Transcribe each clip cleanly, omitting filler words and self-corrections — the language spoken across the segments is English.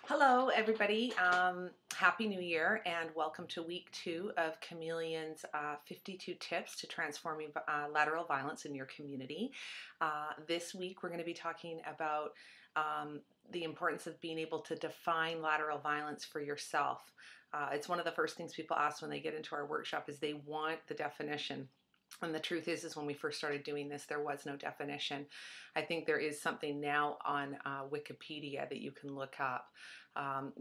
Hello, everybody. Happy New Year, and welcome to week 2 of Chameleon's 52 tips to transforming lateral violence in your community. This week, we're going to be talking about the importance of being able to define lateral violence for yourself. It's one of the first things people ask when they get into our workshop is they want the definition. And the truth is when we first started doing this, there was no definition. I think there is something now on Wikipedia that you can look up.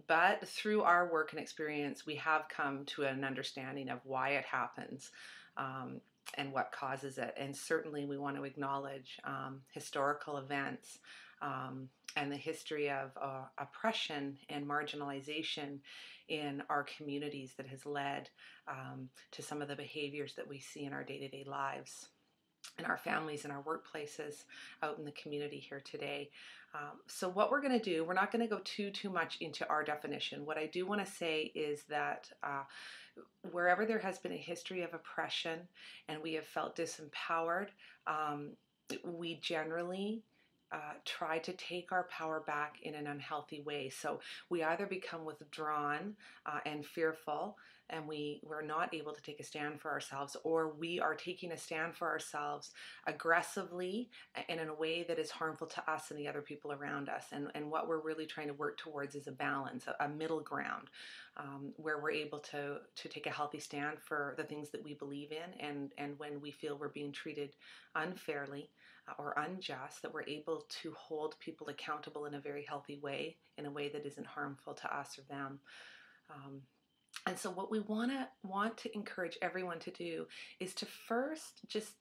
But through our work and experience, we have come to an understanding of why it happens and what causes it. And certainly we want to acknowledge historical events and the history of oppression and marginalization in our communities that has led to some of the behaviors that we see in our day-to-day lives, in our families, in our workplaces, out in the community here today. So what we're going to do, we're not going to go too much into our definition. What I do want to say is that wherever there has been a history of oppression and we have felt disempowered, we generally try to take our power back in an unhealthy way. So we either become withdrawn and fearful, and we're not able to take a stand for ourselves, or we are taking a stand for ourselves aggressively and in a way that is harmful to us and the other people around us. And what we're really trying to work towards is a balance, a middle ground, where we're able to take a healthy stand for the things that we believe in, and when we feel we're being treated unfairly or unjust, that we're able to hold people accountable in a very healthy way, in a way that isn't harmful to us or them. And so what we want to encourage everyone to do is to first just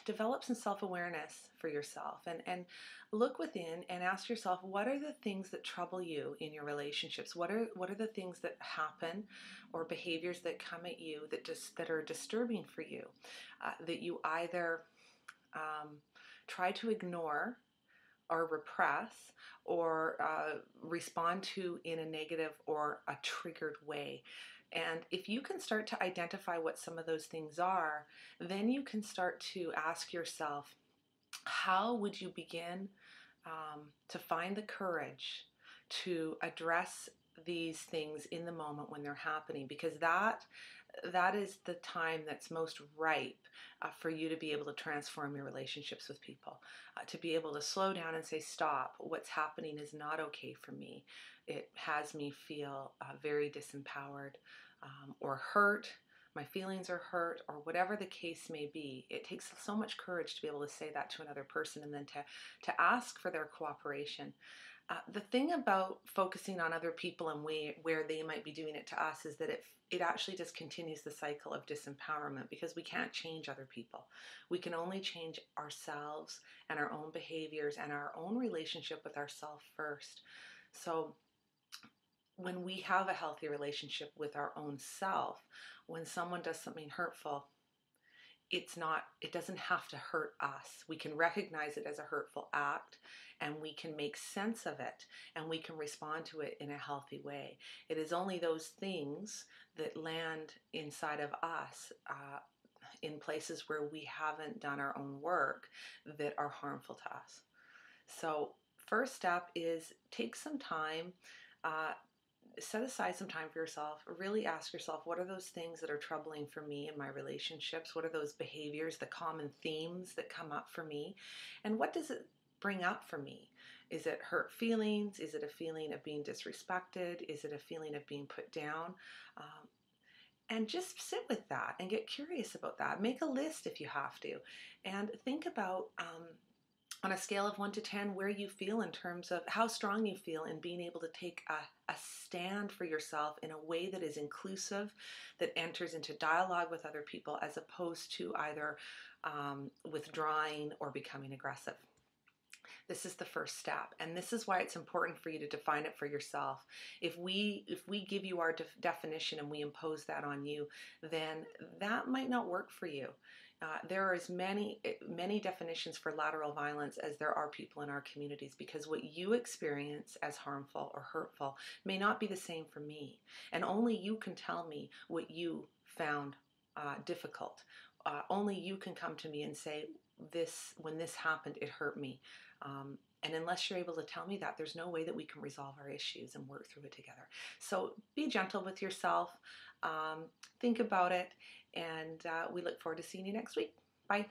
develop some self-awareness for yourself and look within and ask yourself, what are the things that trouble you in your relationships? What are the things that happen or behaviors that come at you that are disturbing for you, that you either try to ignore or repress or respond to in a negative or a triggered way. And if you can start to identify what some of those things are, then you can start to ask yourself, how would you begin to find the courage to address these things in the moment when they're happening, because that is the time that's most ripe for you to be able to transform your relationships with people, to be able to slow down and say, stop, what's happening is not okay for me. It has me feel very disempowered or hurt. My feelings are hurt, or whatever the case may be. It takes so much courage to be able to say that to another person and then to ask for their cooperation. The thing about focusing on other people and where they might be doing it to us is that it actually just continues the cycle of disempowerment, because we can't change other people. We can only change ourselves and our own behaviors and our own relationship with ourselves first. So when we have a healthy relationship with our own self, when someone does something hurtful, it doesn't have to hurt us. We can recognize it as a hurtful act, and we can make sense of it, and we can respond to it in a healthy way. It is only those things that land inside of us in places where we haven't done our own work that are harmful to us. So first step is take some time, set aside some time for yourself. Really ask yourself, what are those things that are troubling for me in my relationships? What are those behaviors, the common themes that come up for me? And what does it bring up for me? Is it hurt feelings? Is it a feeling of being disrespected? Is it a feeling of being put down? And just sit with that and get curious about that. Make a list if you have to. And think about on a scale of 1 to 10, where you feel in terms of how strong you feel in being able to take a stand for yourself in a way that is inclusive, that enters into dialogue with other people, as opposed to either withdrawing or becoming aggressive. This is the first step, and this is why it's important for you to define it for yourself. If we give you our definition and we impose that on you, then that might not work for you. There are as many definitions for lateral violence as there are people in our communities, because what you experience as harmful or hurtful may not be the same for me, and only you can tell me what you found difficult. Only you can come to me and say, when this happened, it hurt me. And unless you're able to tell me that, there's no way that we can resolve our issues and work through it together. So be gentle with yourself, think about it, and we look forward to seeing you next week. Bye.